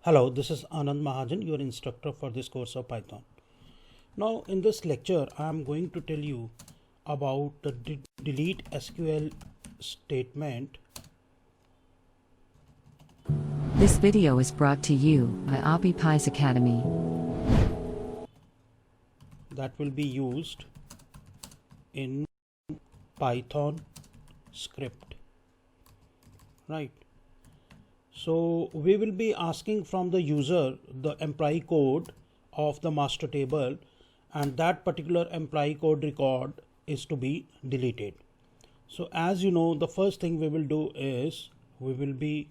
Hello, this is Anand Mahajan, your instructor for this course of Python. Now, in this lecture, I am going to tell you about the delete SQL statement. This video is brought to you by Appy Pie Academy. That will be used in Python script, right? So we will be asking from the user the employee code of the master table, and that particular employee code record is to be deleted. So as you know, the first thing we will do is we will be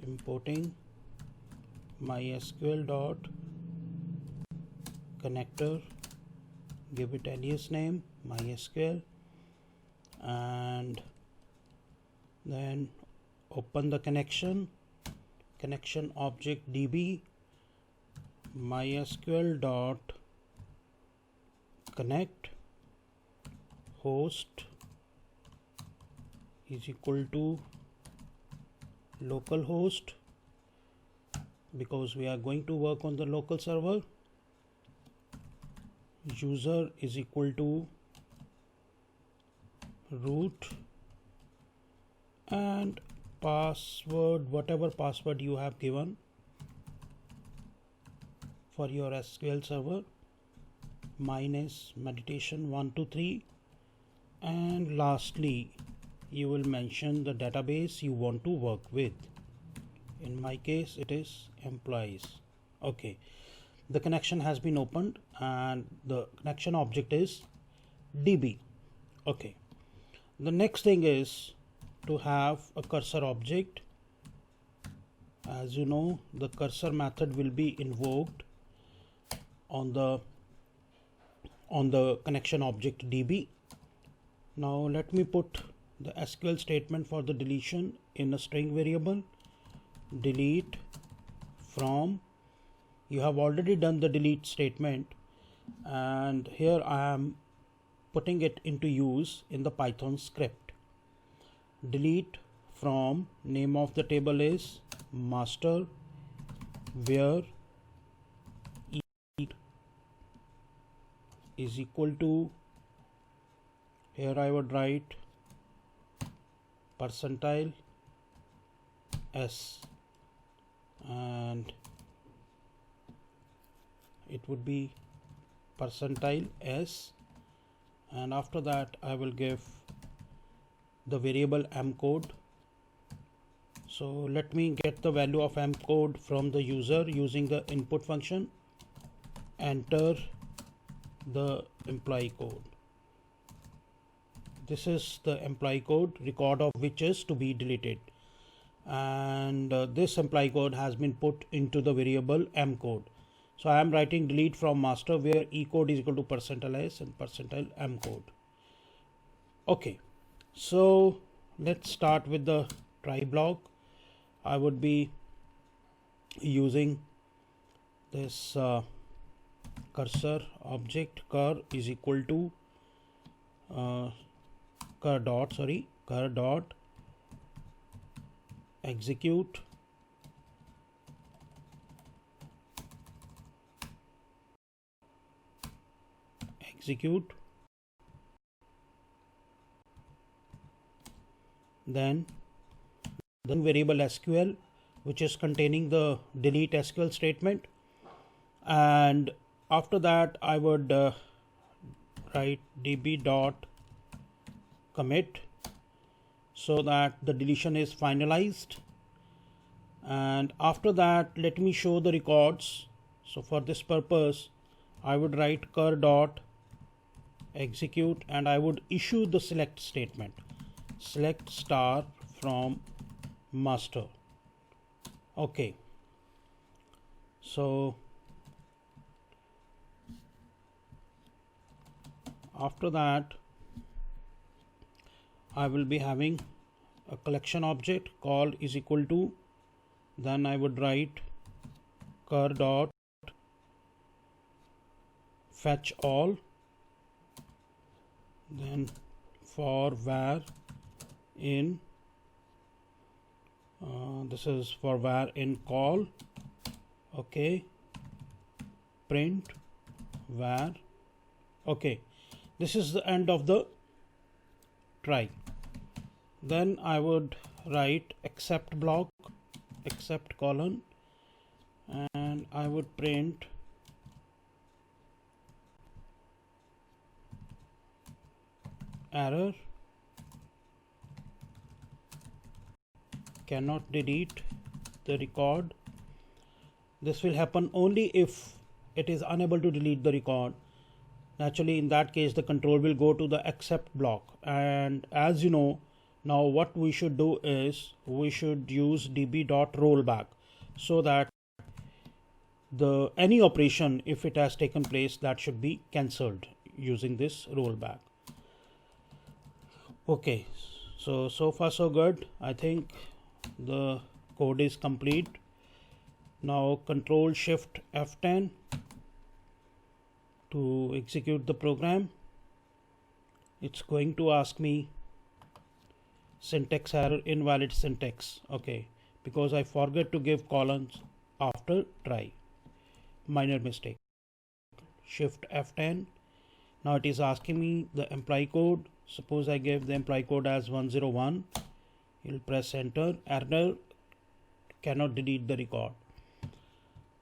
importing mysql dot connector, give it alias name mysql, and then open the connection object db mysql dot connect host is equal to localhost, because we are going to work on the local server. User is equal to root, and password, whatever password you have given for your SQL server. Mine is meditation123, and lastly you will mention the database you want to work with. In my case it is employees. Okay, the connection has been opened and the connection object is db. Okay, the next thing is to have a cursor object. As you know, the cursor method will be invoked on the connection object db. Now let me put the SQL statement for the deletion in a string variable. Delete from, you have already done the delete statement, and here I am putting it into use in the Python script. Delete from, name of the table is master, where e is equal to, here I would write percentile s, and it would be percentile s, and after that I will give the variable m code. So let me get the value of m code from the user using the input function. Enter the employee code. This is the employee code, record of which is to be deleted, and this employee code has been put into the variable m code. So I am writing delete from master, where e code is equal to percentile s and percentile m code. Okay, so let's start with the try block. I would be using this cursor object, cur is equal to cur dot execute then the variable SQL, which is containing the delete SQL statement, and after that I would write db dot commit, so that the deletion is finalized. And after that, let me show the records. So for this purpose I would write cur dot execute, and I would issue the select statement, select star from master. Okay, so after that I will be having a collection object call is equal to, then I would write cur dot fetch all, then for var in This is for var in call. Okay, print var. Okay, this is the end of the try. Then I would write except block, except colon, and I would print error, cannot delete the record. This will happen only if it is unable to delete the record. Naturally, in that case, the control will go to the except block. And as you know, now what we should do is we should use db.rollback so that the any operation, if it has taken place, that should be cancelled using this rollback. Okay, so far so good. I think the code is complete. Now Control Shift F10 to execute the program. It's going to ask me syntax error, invalid syntax. Okay, because I forget to give colons after try. Minor mistake. Shift F10. Now it is asking me the employee code. Suppose I give the employee code as 101. You'll press enter. Error, cannot delete the record.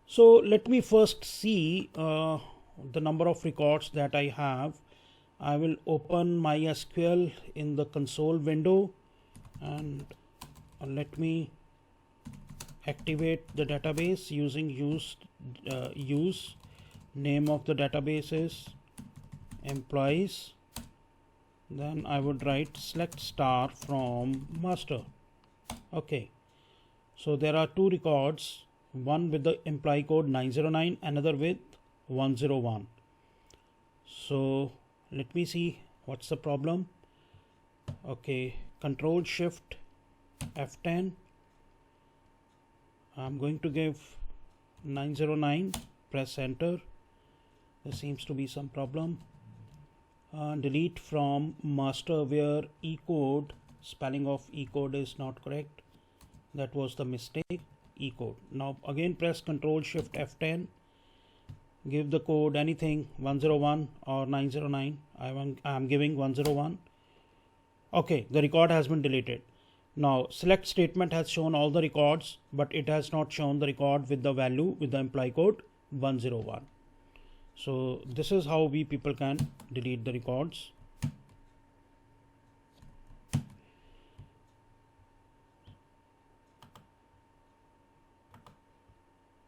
So let me first see the number of records that I have. I will open MySQL in the console window and let me activate the database using use name of the database is employees. Then I would write select star from master. Okay, so there are two records, one with the employee code 909, another with 101. So let me see what's the problem. Okay, Control Shift F10. I'm going to give 909, press enter. There seems to be some problem. Delete from master where E-code, spelling of E-code is not correct. That was the mistake, E-code. Now again press Control Shift F10. Give the code anything, 101 or 909. I'm giving 101. Okay, the record has been deleted. Now select statement has shown all the records, but it has not shown the record with the value with the employee code 101. So this is how we people can delete the records.